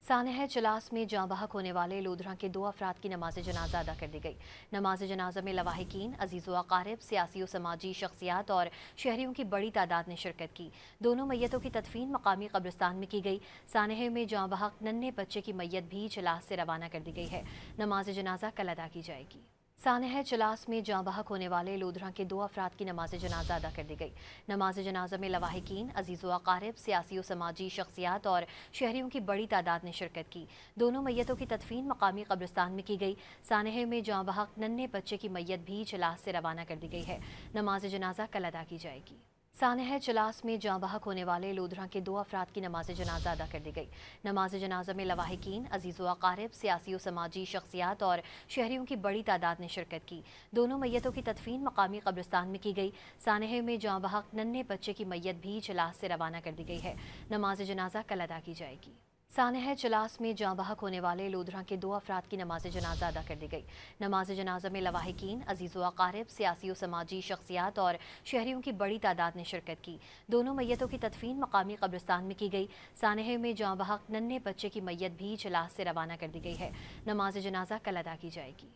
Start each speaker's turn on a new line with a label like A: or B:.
A: सानह चलास में जाँ बहक होने वाले लूधरा के 2 अफराद की नमाज जनाजा अदा कर दी गई। नमाज जनाजा में लवाहिकीन, अजीज़ व अकारिब, सियासी व समाजी शख्सियात और शहरियों की बड़ी तादाद ने शिरकत की। दोनों मैयतों की तदफीन मकामी कब्रिस्तान में की गई। सानह में जाँ बहक नन्हे बच्चे की मैयत भी चलास से रवाना कर दी गई है। नमाज जनाजा कल अदा की जाएगी। सानह चलास में जाँ बहक होने वाले लूधरा के 2 अफराद की नमाज जनाजा अदा कर दी गई। नमाज जनाजा में लवाहिकीन, अजीज़ व अकारिब, सियासी व समाजी शख्सियात और शहरियों की बड़ी तादाद ने शिरकत की। दोनों मैयतों की तदफीन मकामी कब्रिस्तान में की गई। सानह में जाँ बहक नन्हे बच्चे की मैयत भी चलास से रवाना कर दी गई है। नमाज जनाजा कल अदा की जाएगी। सानह चलास में जाँ बहक होने वाले लूधरा के 2 अफराद की नमाज जनाजा अदा कर दी गई। नमाज जनाजा में लवाहिकीन, अजीज़ व अकारिब, सियासी व समाजी शख्सियात और शहरियों की बड़ी तादाद ने शिरकत की। दोनों मैयतों की तदफीन मकामी कब्रिस्तान में की गई। सानह में जाँ बहक नन्हे बच्चे की मैयत भी चलास से रवाना कर दी गई है। नमाज जनाजा कल अदा की जाएगी। सानह चलास में जाँ बहक होने वाले लूधरा के 2 अफराद की नमाज जनाजा अदा कर दी गई। नमाज जनाजा में लवाहिकीन, अजीज़ व अकारिब, सियासी व समाजी शख्सियात और शहरियों की बड़ी तादाद ने शिरकत की। दोनों मैयतों की तदफीन मकामी कब्रिस्तान में की गई। सानह में जाँ बहक नन्हे बच्चे की मैयत भी चलास से रवाना कर दी गई है। नमाज जनाजा कल अदा की जाएगी।